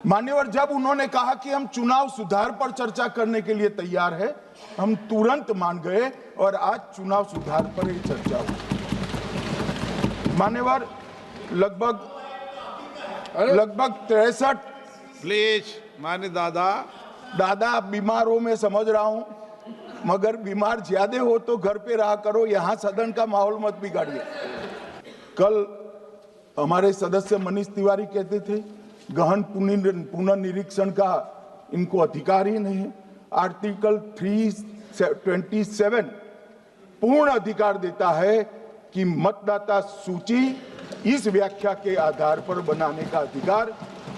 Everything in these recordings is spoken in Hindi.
मान्यवर, जब उन्होंने कहा कि हम चुनाव सुधार पर चर्चा करने के लिए तैयार है, हम तुरंत मान गए और आज चुनाव सुधार पर ही चर्चा हुई। मान्यवर, लगभग 63 प्लीज मान्य दादा आप बीमार हो, मैं समझ रहा हूं, मगर बीमार ज्यादा हो तो घर पे रहा करो, यहां सदन का माहौल मत बिगाड़िए। कल हमारे सदस्य मनीष तिवारी कहते थे गहन पुनर्निरीक्षण का इनको अधिकार ही नहीं है। आर्टिकल 327 पूर्ण अधिकार देता है कि मतदाता सूची इस व्याख्या के आधार पर बनाने का अधिकार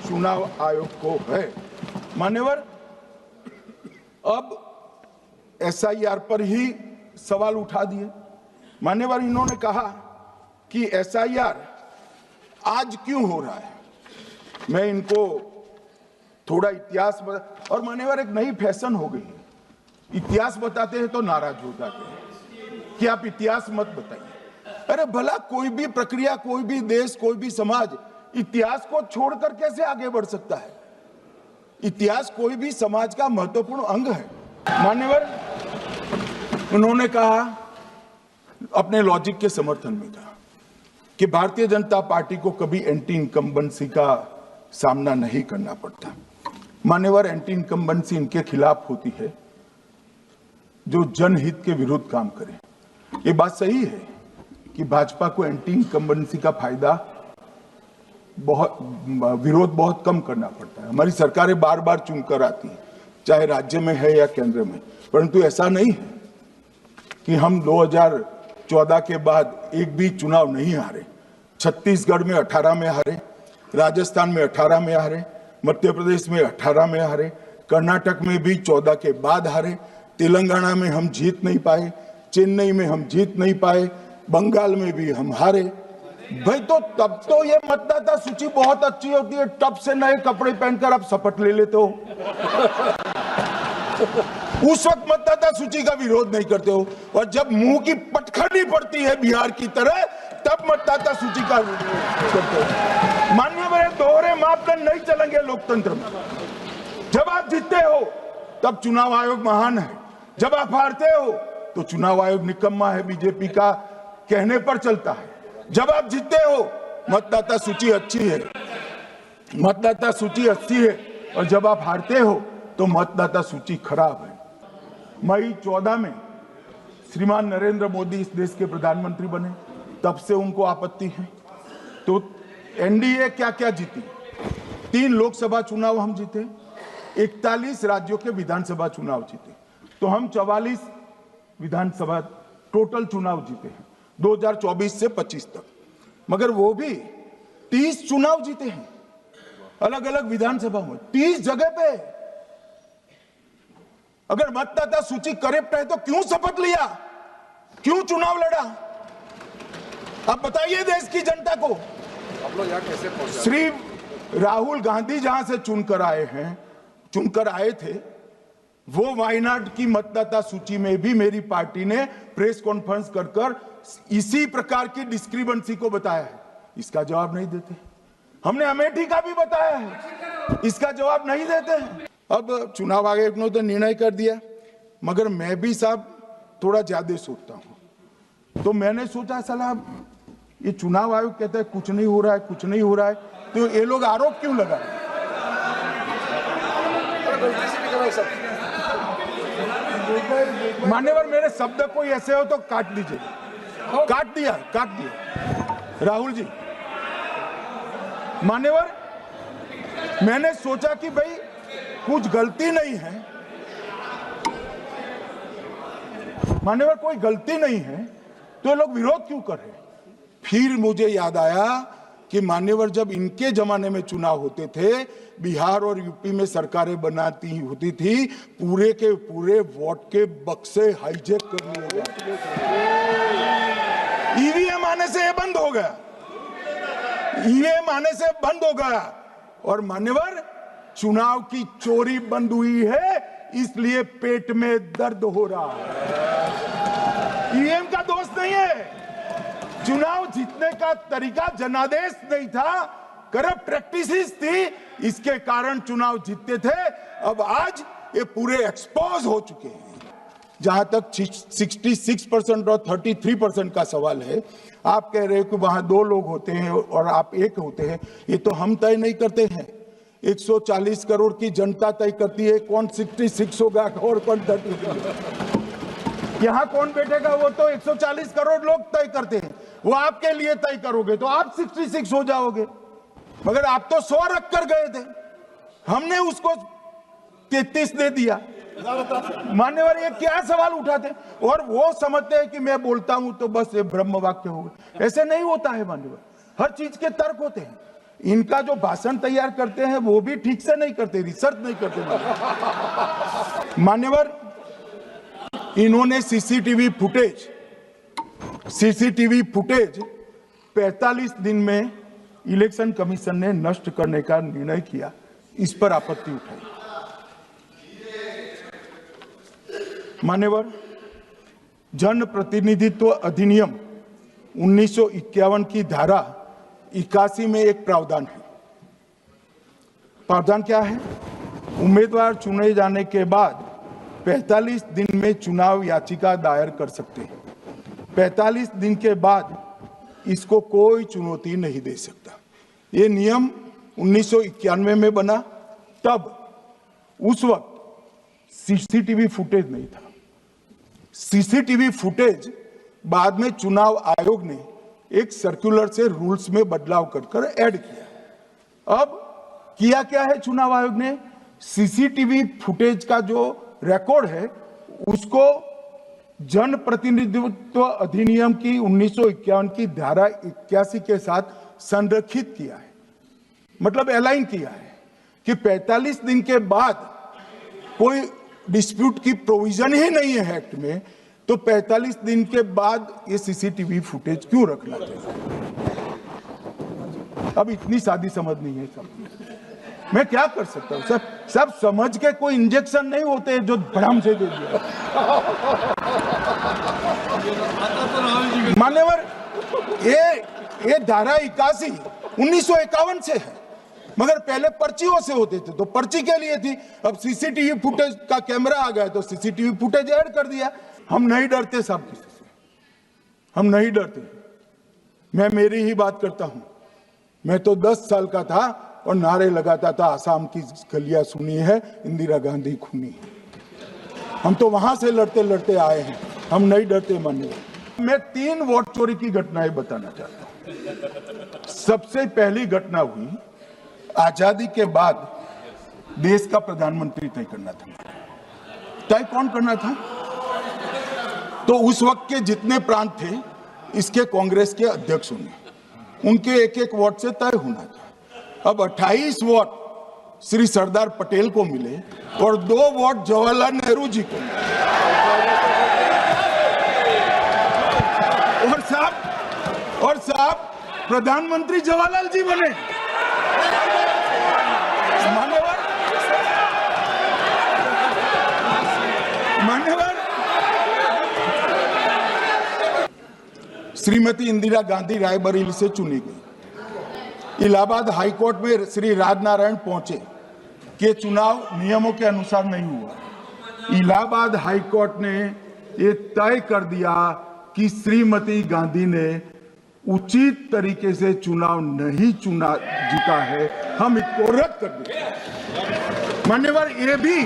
चुनाव आयोग को है। मान्यवर, अब एसआईआर पर ही सवाल उठा दिए। मान्यवर, इन्होंने कहा कि एसआईआर आज क्यों हो रहा है। मैं इनको थोड़ा इतिहास बता, और मान्यवर एक नई फैशन हो गई है, इतिहास बताते हैं तो नाराज हो जाते हैं कि आप इतिहास मत बताइए। अरे भला कोई भी प्रक्रिया, कोई भी देश, कोई भी समाज इतिहास को छोड़कर कैसे आगे बढ़ सकता है। इतिहास कोई भी समाज का महत्वपूर्ण अंग है। मान्यवर, उन्होंने कहा अपने लॉजिक के समर्थन में कहा कि भारतीय जनता पार्टी को कभी एंटी इनकम्बेंसी का सामना नहीं करना पड़ता। मान्यवर, एंटी इनकम्बेंसी इनके खिलाफ होती है जो जनहित के विरुद्ध काम करे। ये बात सही है कि भाजपा को एंटी इनकम्बेंसी का फायदा विरोध बहुत कम करना पड़ता है। हमारी सरकारें बार बार चुनकर आती हैं, चाहे राज्य में है या केंद्र में, परंतु ऐसा नहीं है कि हम 2014 के बाद एक भी चुनाव नहीं हारे। छत्तीसगढ़ में 18 में हारे, राजस्थान में 18 में हारे, मध्य प्रदेश में 18 में हारे, कर्नाटक में भी 14 के बाद हारे, तेलंगाना में हम जीत नहीं पाए, चेन्नई में हम जीत नहीं पाए, बंगाल में भी हम हारे। भाई तो तब तो ये मतदाता सूची बहुत अच्छी होती है, टप से नए कपड़े पहनकर आप शपथ ले लेते हो। उस वक्त मतदाता सूची का विरोध नहीं करते हो, और जब मुंह की पटखनी पड़ती है बिहार की तरह, तब मतदाता सूची का विरोध करते हो। माननीय मेरे दोहरे मापदंड नहीं चलेंगे लोकतंत्र में। जब आप जीतते हो तब चुनाव आयोग महान है, जब आप हारते हो तो चुनाव आयोग निकम्मा है, बीजेपी का कहने पर चलता है। जब आप जीतते हो मतदाता सूची अच्छी है, मतदाता सूची अच्छी है, और जब आप हारते हो तो मतदाता सूची खराब है। मई 14 में श्रीमान नरेंद्र मोदी इस देश के प्रधानमंत्री बने, तब से उनको आपत्ति है। तो एनडीए क्या क्या जीती, 3 लोकसभा चुनाव हम जीते, 41 राज्यों के विधानसभा चुनाव जीते, तो हम 44 विधानसभा टोटल चुनाव जीते हैं 2024 से 25 तक। मगर वो भी 30 चुनाव जीते हैं अलग अलग विधानसभा में, 30 जगह पे। अगर मतदाता सूची करेक्ट है तो क्यों शपथ लिया, क्यों चुनाव लड़ा, आप बताइए देश की जनता को। आप लोग यहाँ कैसे पहुंचे? श्री राहुल गांधी जहां से चुनकर आए थे, वो वायनाड की मतदाता सूची में भी मेरी पार्टी ने प्रेस कॉन्फ्रेंस कर इसी प्रकार की डिस्क्रिपेंसी को बताया है। इसका जवाब नहीं देते। हमने अमेठी का भी बताया है, इसका जवाब नहीं देते हैं। अब चुनाव आयोग ने तो निर्णय कर दिया, मगर मैं भी साहब थोड़ा ज्यादा सोचता हूं। तो मैंने सोचा साला ये चुनाव आयोग कहता है कुछ नहीं हो रहा है, कुछ नहीं हो रहा है, तो ये लोग आरोप क्यों लगा रहे हैं? मान्यवर, मेरे शब्द कोई ऐसे हो तो काट दीजिए। काट दिया राहुल जी। मान्यवर, मैंने सोचा कि भाई कुछ गलती नहीं है, मान्यवर कोई गलती नहीं है, तो ये लोग विरोध क्यों कर रहे हैं? फिर मुझे याद आया कि मान्यवर जब इनके जमाने में चुनाव होते थे, बिहार और यूपी में सरकारें बनाती होती थी, पूरे के पूरे वोट के बक्से हाईजैक कर लिए गए। ईवीएम आने से ये बंद हो गया, ईवीएम आने से बंद हो गया। और मान्यवर चुनाव की चोरी बंद हुई है, इसलिए पेट में दर्द हो रहा है। ईवीएम का दोष नहीं है, चुनाव जीतने का तरीका जनादेश नहीं था, करप्ट प्रैक्टिसेस थी, इसके कारण चुनाव जीतते थे। अब आज ये पूरे एक्सपोज हो चुके हैं। जहां तक 66% और 33% का सवाल है, आप कह रहे हो कि वहां 2 लोग होते हैं और आप 1 होते हैं, ये तो हम तय नहीं करते हैं। 140 करोड़ की जनता तय करती है कौन 66 होगा और कौन 33 होगा। यहां कौन बैठेगा वो तो 140 करोड़ लोग तय करते हैं। वो आपके लिए तय करोगे तो आप 66 हो जाओगे, मगर आप तो 100 रख कर गए थे, हमने उसको 33 दे दिया। मान्यवर ये क्या सवाल उठाते, और वो समझते हैं कि मैं बोलता हूं तो बस ये ब्रह्म वाक्य होगा। ऐसे नहीं होता है मान्यवर, हर चीज के तर्क होते हैं। इनका जो भाषण तैयार करते हैं वो भी ठीक से नहीं करते, रिसर्च नहीं करते मान्यवर। इन्होंने सीसीटीवी फुटेज 45 दिन में इलेक्शन कमीशन ने नष्ट करने का निर्णय किया, इस पर आपत्ति उठाई। मान्यवर, जन प्रतिनिधित्व अधिनियम 1951 की धारा 81 में एक प्रावधान है। प्रावधान क्या है? उम्मीदवार चुने जाने के बाद 45 दिन में चुनाव याचिका दायर कर सकते हैं। 45 दिन के बाद इसको कोई चुनौती नहीं दे सकता। ये नियम 1991 में बना, तब उस वक्त सीसीटीवी फुटेज नहीं था। सीसीटीवी फुटेज बाद में चुनाव आयोग ने एक सर्कुलर से रूल्स में बदलाव कर ऐड किया। अब किया क्या है चुनाव आयोग ने? सीसीटीवी फुटेज का जो रिकॉर्ड है उसको जन प्रतिनिधित्व अधिनियम की 1951 की धारा 81 के साथ संरक्षित किया है, मतलब अलाइन किया है कि 45 दिन के बाद कोई डिस्प्यूट की प्रोविजन ही नहीं है एक्ट में, तो 45 दिन के बाद ये सीसीटीवी फुटेज क्यों रखना चाहिए? अब इतनी सादी समझ नहीं है सब, मैं क्या कर सकता हूं? सब समझ के कोई इंजेक्शन नहीं होते जो भड़ाम से दे दिया। मान्यवर, ये धारा 81 1951 से है, मगर पहले पर्चियों से होते थे तो पर्ची के लिए थी। अब सीसीटीवी फुटेज का कैमरा आ गया तो सीसीटीवी फुटेज ऐड कर दिया। हम नहीं डरते साहब किसी से, हम नहीं डरते। मैं मेरी ही बात करता हूं। मैं तो 10 साल का था और नारे लगाता था, आसाम की गलियां सुनी है, इंदिरा गांधी खूनी है। हम तो वहां से लड़ते लड़ते आए हैं, हम नहीं डरते। मानने मैं 3 वोट चोरी की घटनाएं बताना चाहता हूं। सबसे पहली घटना हुई आजादी के बाद, देश का प्रधानमंत्री तय करना था। तय कौन करना था? तो उस वक्त के जितने प्रांत थे इसके कांग्रेस के अध्यक्ष होंगे, उनके एक वोट से तय होना था। अब 28 वोट श्री सरदार पटेल को मिले और 2 वोट जवाहरलाल नेहरू जी को मिले। और साहब प्रधानमंत्री जवाहरलाल जी बने। मान्यवर, श्रीमती इंदिरा गांधी रायबरेली से चुनी गई। इलाहाबाद हाईकोर्ट में श्री राजनारायण पहुंचे कि चुनाव नियमों के अनुसार नहीं हुआ। इलाहाबाद हाईकोर्ट ने ये तय कर दिया कि श्रीमती गांधी ने उचित तरीके से चुनाव नहीं जीता है, हम इसको रद्द कर दें। मान्यवर, ये भी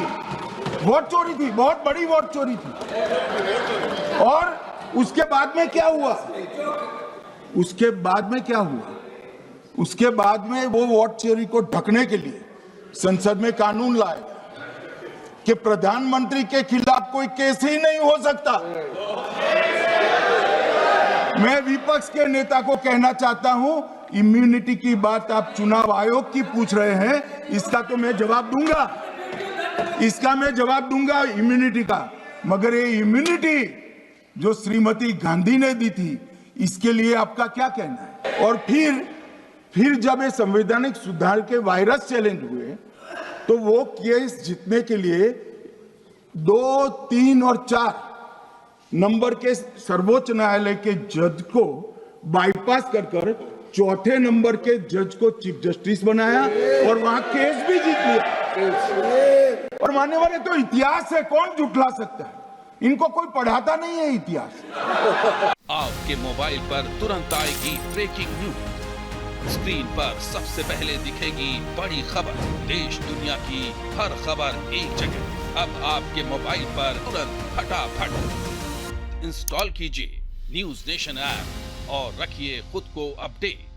वोट चोरी थी, बहुत बड़ी वोट चोरी थी। और उसके बाद में क्या हुआ? उसके बाद में वो वोट चोरी को ढकने के लिए संसद में कानून लाए कि प्रधानमंत्री के खिलाफ कोई केस ही नहीं हो सकता। मैं विपक्ष के नेता को कहना चाहता हूं, इम्यूनिटी की बात आप चुनाव आयोग की पूछ रहे हैं, इसका तो मैं जवाब दूंगा, इम्यूनिटी का। मगर ये इम्यूनिटी जो श्रीमती गांधी ने दी थी, इसके लिए आपका क्या कहना है? और फिर जब ये संवैधानिक सुधार के वायरस चैलेंज हुए तो वो केस जीतने के लिए 2, 3 और 4 नंबर के सर्वोच्च न्यायालय के जज को बाईपास कर चौथे नंबर के जज को चीफ जस्टिस बनाया और वहां केस भी जीत लिया। और मानने वाले तो इतिहास है, कौन जुटला सकता है? इनको कोई पढ़ाता नहीं है इतिहास। आपके मोबाइल पर तुरंत आएगी ब्रेकिंग न्यूज। स्क्रीन पर सबसे पहले दिखेगी बड़ी खबर। देश दुनिया की हर खबर एक जगह। अब आपके मोबाइल पर तुरंत फटाफट इंस्टॉल कीजिए न्यूज नेशन ऐप और रखिए खुद को अपडेट।